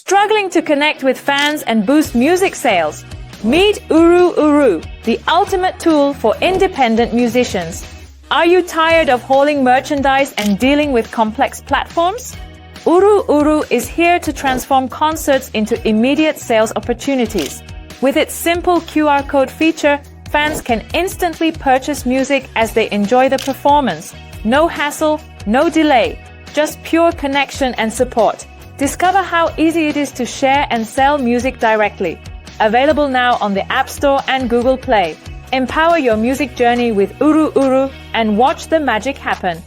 Struggling to connect with fans and boost music sales? Meet UruUru, the ultimate tool for independent musicians. Are you tired of hauling merchandise and dealing with complex platforms? UruUru is here to transform concerts into immediate sales opportunities. With its simple QR code feature, fans can instantly purchase music as they enjoy the performance. No hassle, no delay, just pure connection and support. Discover how easy it is to share and sell music directly. Available now on the App Store and Google Play. Empower your music journey with UruUru and watch the magic happen.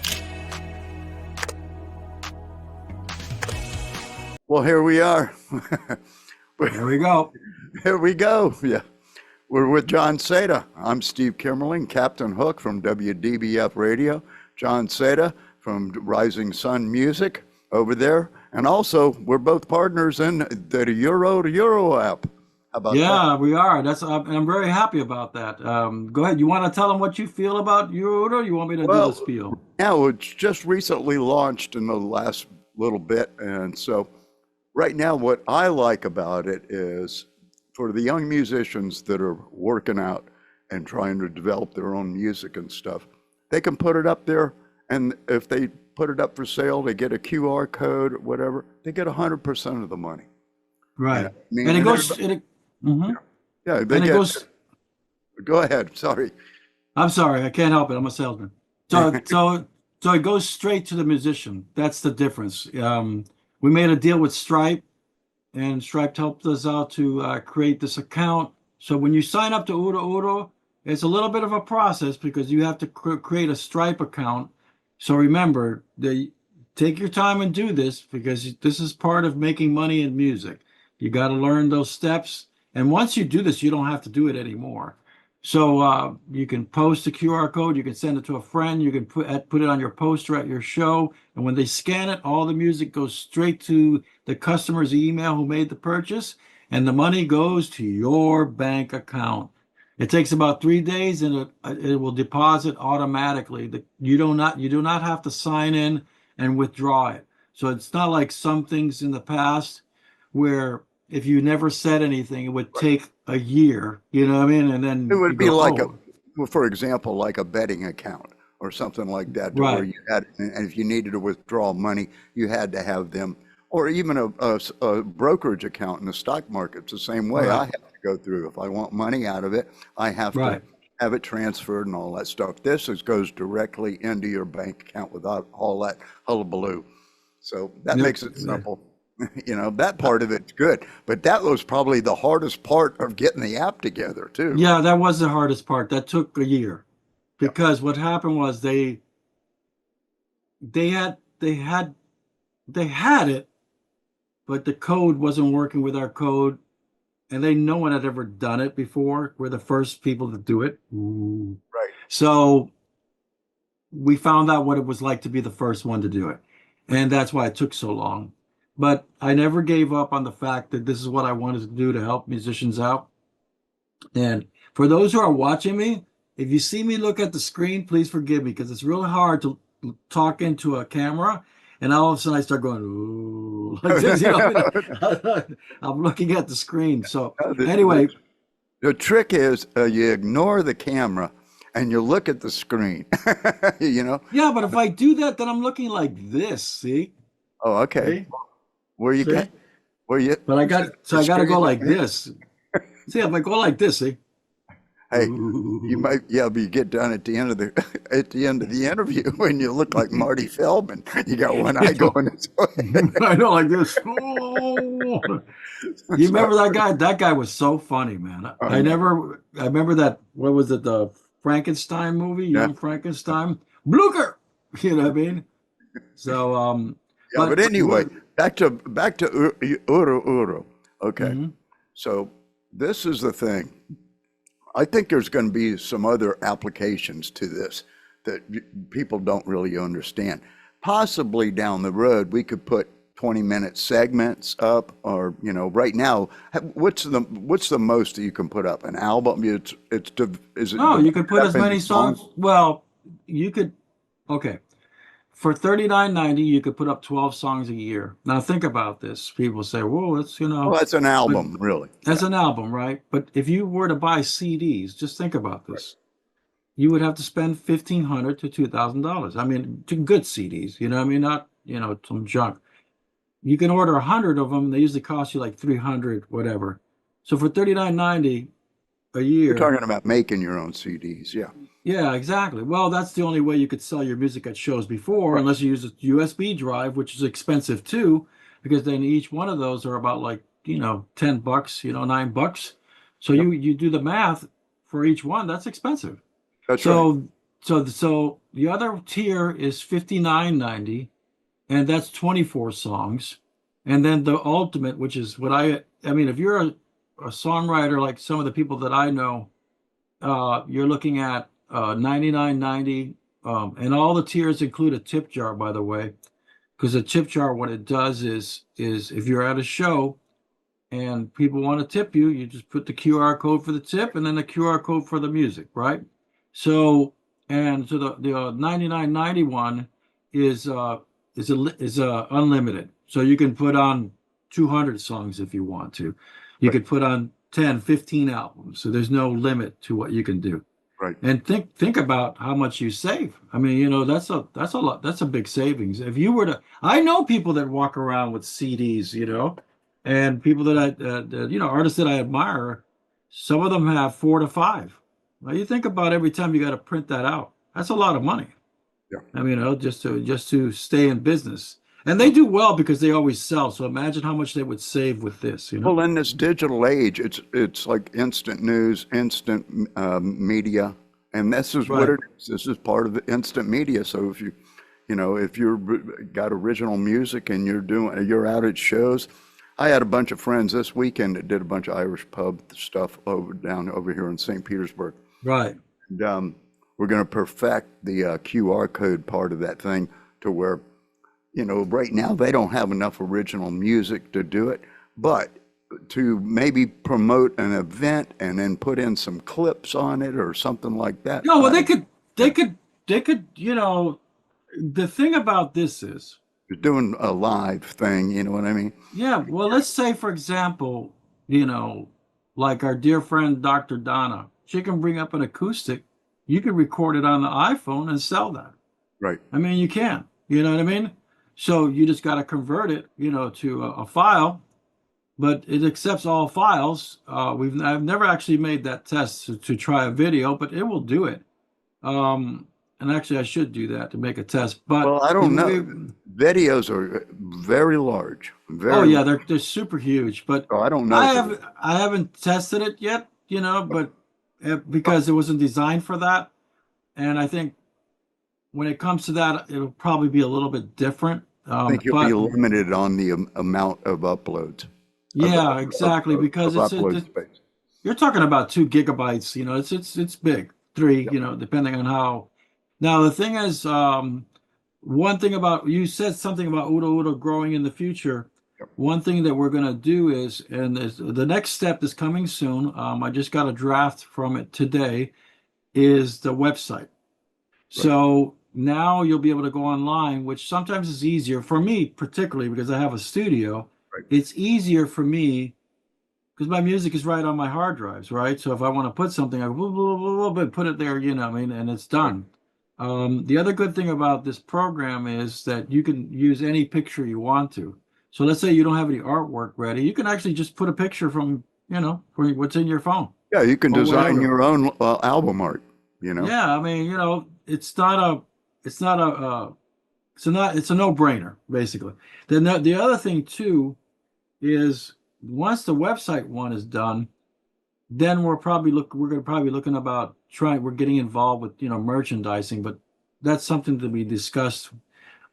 Well, here we are. Here we go. Here we go. Yeah. We're with John Seda. I'm Steve Kimmerling, Captain Hook from WDBF Radio. John Seda from Rising Sun Music over there. And also, we're both partners in the UruUru app. How about that? Yeah, we are. I'm very happy about that. Go ahead. You want to tell them what you feel about UruUru, or you want me to do the spiel? Yeah, it's just recently launched in the last little bit. And so right now, what I like about it is for the young musicians that are working out and trying to develop their own music and stuff, they can put it up there. And if they put it up for sale, they get a QR code or whatever, they get 100% of the money. Right. And it goes, go ahead. Sorry. I'm sorry. I can't help it. I'm a salesman. So it goes straight to the musician. That's the difference. We made a deal with Stripe, and Stripe helped us out to create this account. So when you sign up to UruUru, it's a little bit of a process because you have to create a Stripe account. So remember, take your time and do this because this is part of making money in music. You got to learn those steps. And once you do this, you don't have to do it anymore. So you can post a QR code. You can send it to a friend. You can put it on your poster at your show. And when they scan it, all the music goes straight to the customer's email who made the purchase. And the money goes to your bank account. It takes about 3 days, and it will deposit automatically. You do not have to sign in and withdraw it. So it's not like some things in the past where if you never said anything, it would take a year. You know what I mean? And then it would be for example, like a betting account or something like that, right. Where you had, and if you needed to withdraw money, you had to have them, or even a brokerage account in the stock market. It's the same way. Right. I have to go through. If I want money out of it, I have to have it transferred and all that stuff. This goes directly into your bank account without all that hullabaloo. So that makes it simple. You know, that part of it's good, but that was probably the hardest part of getting the app together too. Yeah, that was the hardest part. That took a year because what happened was they had it, but the code wasn't working with our code, and no one had ever done it before. We're the first people to do it. Ooh. Right. So we found out what it was like to be the first one to do it, and that's why it took so long. But I never gave up on the fact that this is what I wanted to do to help musicians out. And for those who are watching me, if you see me look at the screen, please forgive me because it's really hard to talk into a camera. And all of a sudden I start going, ooh, like this, you know? I'm looking at the screen. So anyway. The trick is you ignore the camera and you look at the screen, you know? Yeah, but if I do that, then I'm looking like this, see? Oh, okay. See? But I got to go like this. See, if I go like this, see? Hey, you might, but you get done at the end of the interview when you look like Marty Feldman. You got one eye going this way. I know, like this. Oh. You remember that guy? That guy was so funny, man. I remember that. What was it? The Frankenstein movie, Young Frankenstein, Blucher. You know what I mean? So, but anyway, back to UruUru. Okay, so this is the thing. I think there's going to be some other applications to this that people don't really understand. Possibly down the road, we could put 20-minute segments up, or right now, what's the most that you can put up? An album? You could put as many songs. Well, you could. Okay. for $39.90, you could put up 12 songs a year. Now think about this. People say, "Whoa, it's Well, that's an but album, really. that's an album, right?" But if you were to buy CDs, just think about this. You would have to spend $1,500 to $2,000. I mean, to good CDs, you know what I mean? Not, some junk. You can order 100 of them. They usually cost you like 300, whatever. So for $39.90 a You're year, talking about making your own CDs, yeah. yeah, exactly. Well, that's the only way you could sell your music at shows before, Right. unless you use a USB drive, which is expensive too, because then each one of those are about like, $10, $9. So Yep. you do the math for each one, that's expensive. That's right. So the other tier is $59.90, and that's 24 songs. And then the ultimate, which is what I mean, if you're a songwriter like some of the people that I know, you're looking at 99.90, and all the tiers include a tip jar, by the way, because a tip jar, what it does is if you're at a show and people want to tip you, you just put the QR code for the tip and then the QR code for the music, right? So the 99.91 is unlimited. So you can put on 200 songs if you want to. You Right. could put on 10, 15 albums. So there's no limit to what you can do. Right. And think about how much you save. I mean, that's a lot. That's a big savings. If you were to, I know people that walk around with CDs, and people that artists that I admire. Some of them have 4 to 5. Well, you think about every time you got to print that out. That's a lot of money. Yeah. I mean, just to stay in business. And they do well because they always sell. So imagine how much they would save with this, Well, in this digital age, it's like instant news, instant media, and this is what Right. it is. This is part of the instant media. So if you're got original music and you're out at shows. I had a bunch of friends this weekend that did a bunch of Irish pub stuff down over here in St. Petersburg. Right. And we're going to perfect the QR code part of that thing to where, right now they don't have enough original music to do it, but to maybe promote an event and then put in some clips on it or something like that. No, well, they could, the thing about this is, Doing a live thing, you know what I mean? yeah, well, let's say, for example, like our dear friend, Dr. Donna, she can bring up an acoustic. You can record it on the iPhone and sell that. Right. I mean, you can, you know what I mean? So you just got to convert it, to a file, but it accepts all files. I've never actually made that test to try a video, but it will do it. And actually, I should do that to make a test. But Well, I don't know. Videos are very large. oh yeah, they're super huge. But Oh, I don't know. I haven't tested it yet, but because it wasn't designed for that, and I think when it comes to that, it'll probably be a little bit different. I think you'll be limited on the amount of uploads. Yeah, exactly, because of upload space. you're talking about 2 gigabytes. It's big. 3, depending on how. Now the thing is, one thing about, you said something about UruUru growing in the future. Yep. One thing that we're going to do is, and the next step is coming soon. I just got a draft from it today, is the website. So now you'll be able to go online, which sometimes is easier for me, particularly because I have a studio. Right. It's easier for me because my music is right on my hard drives, right? So if I want to put something, I put it there, and it's done. The other good thing about this program is that you can use any picture you want to. So let's say you don't have any artwork ready, you can actually just put a picture from what's in your phone. Yeah, you can Or design whatever. your own album art, Yeah, I mean, it's a no-brainer, basically. Then the other thing too is once the website one is done, then we're going to probably be looking about we're getting involved with merchandising, but that's something to be discussed.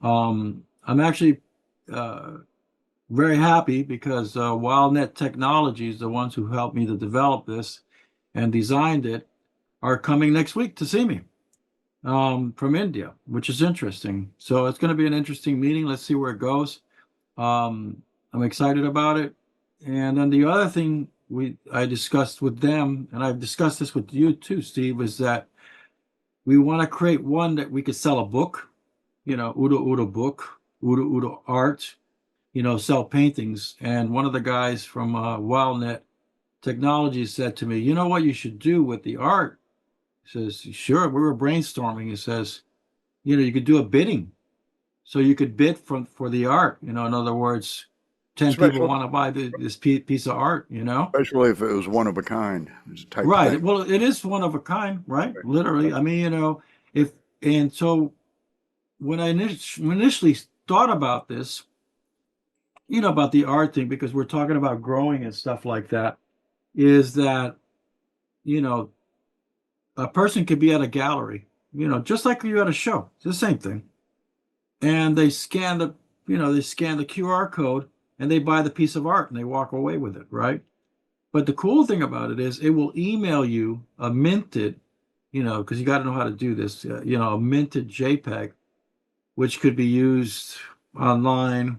I'm actually very happy because WildNet Technologies, the ones who helped me to develop this and designed it, are coming next week to see me from India, which is interesting. So it's going to be an interesting meeting. Let's see where it goes. I'm excited about it. And then the other thing I discussed with them, and I've discussed this with you too, Steve, is that we want to create one that we could sell a book, UruUru book, UruUru art, sell paintings. And one of the guys from WildNet Technology said to me, you know what you should do with the art? He says, sure, we were brainstorming. He says, you could do a bidding. So you could bid for the art, in other words, 10 people Especially, want to buy this piece of art, especially if it was one of a kind type Right. thing. Well, it is one of a kind, right? Right. Literally. I mean, and so when I initially thought about this, about the art thing, because we're talking about growing and stuff like that, is that, a person could be at a gallery, just like you at a show. It's the same thing. And they scan the QR code and they buy the piece of art and they walk away with it, right? But the cool thing about it is it will email you a minted, because you got to know how to do this, a minted JPEG, which could be used online.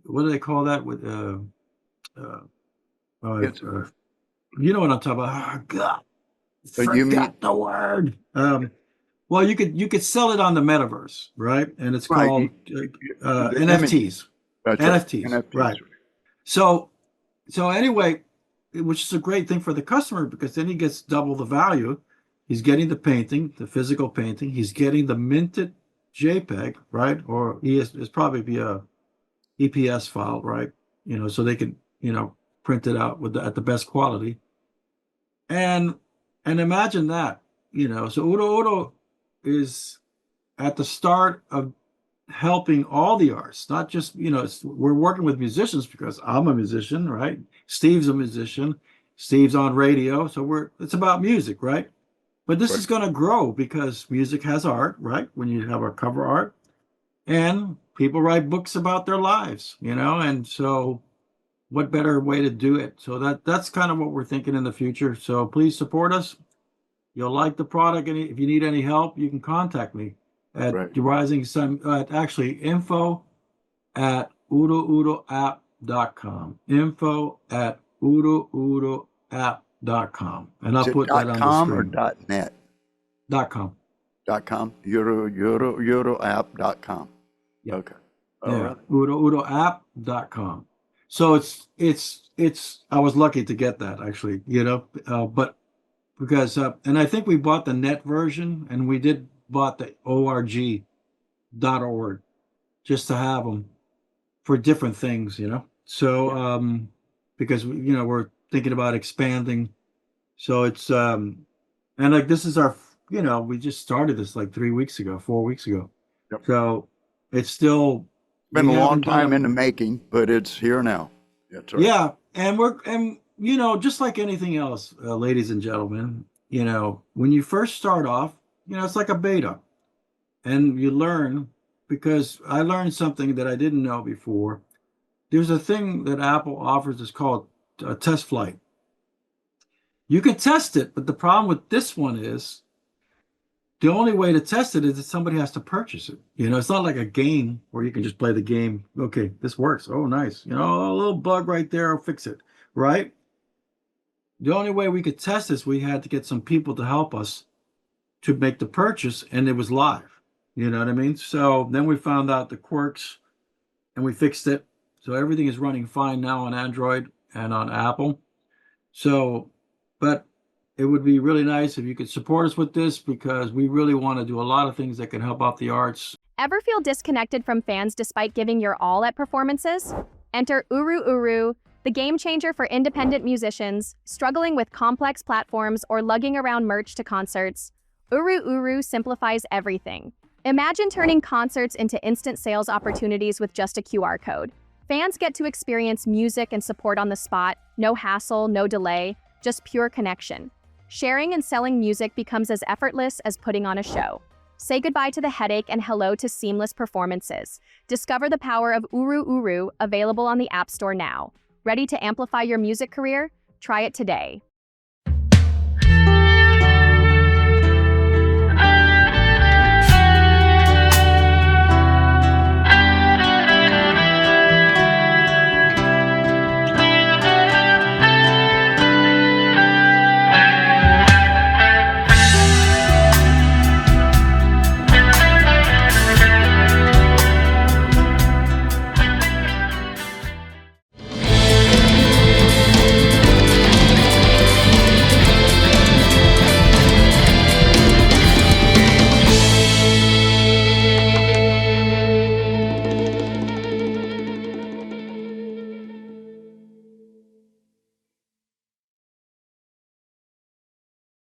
What do they call that? With you know what I'm talking about? Oh, God, forgot the word. Well, you could sell it on the metaverse, right? And it's called NFTs. That's NFTs, right. right? So anyway, which is a great thing for the customer because then he gets double the value. He's getting the painting, the physical painting. He's getting the minted JPEG, right? Or it's probably be a EPS file, right? So they can print it out at the best quality. And imagine that, So UruUru is at the start of helping all the artists, not just, we're working with musicians because I'm a musician, right? Steve's a musician. Steve's on radio. So it's about music, right? But this is going to grow because music has art, right? When you have a cover art and people write books about their lives, and so what better way to do it? So that's kind of what we're thinking in the future. So please support us. You'll like the product. And if you need any help, you can contact me at the Rising Sun, actually info@uruuruapp.com. info@uruuruapp.com. And I'll put that on the screen. Or .net? .com. .com. UruUruapp.com. Yeah. Okay. Yeah. Right. UruUruapp.com. So it's I was lucky to get that actually, but because and I think we bought the net version and we bought the org.org just to have them for different things, So because we're thinking about expanding. So it's and like this is our we just started this like 4 weeks ago. Yep. So it's still been a long time in the making, but it's here now. That's right. Yeah, and just like anything else, ladies and gentlemen, when you first start off, it's like a beta, and you learn because I learned something that I didn't know before. There's a thing that Apple offers is called a test flight. You can test it, but the problem with this one is the only way to test it is that somebody has to purchase it. It's not like a game where you can just play the game. Okay, this works. Oh, nice. A little bug right there. I'll fix it. Right? The only way we could test this, we had to get some people to help us to make the purchase, and it was live. You know what I mean? So then we found out the quirks, and we fixed it. So everything is running fine now on Android and on Apple. So, but it would be really nice if you could support us with this because we really want to do a lot of things that can help out the arts. Ever feel disconnected from fans despite giving your all at performances? Enter UruUru, the game changer for independent musicians struggling with complex platforms or lugging around merch to concerts. UruUru simplifies everything. Imagine turning concerts into instant sales opportunities with just a QR code. Fans get to experience music and support on the spot, no hassle, no delay, just pure connection. Sharing and selling music becomes as effortless as putting on a show. Say goodbye to the headache and hello to seamless performances. Discover the power of UruUru, available on the App Store now. Ready to amplify your music career? Try it today.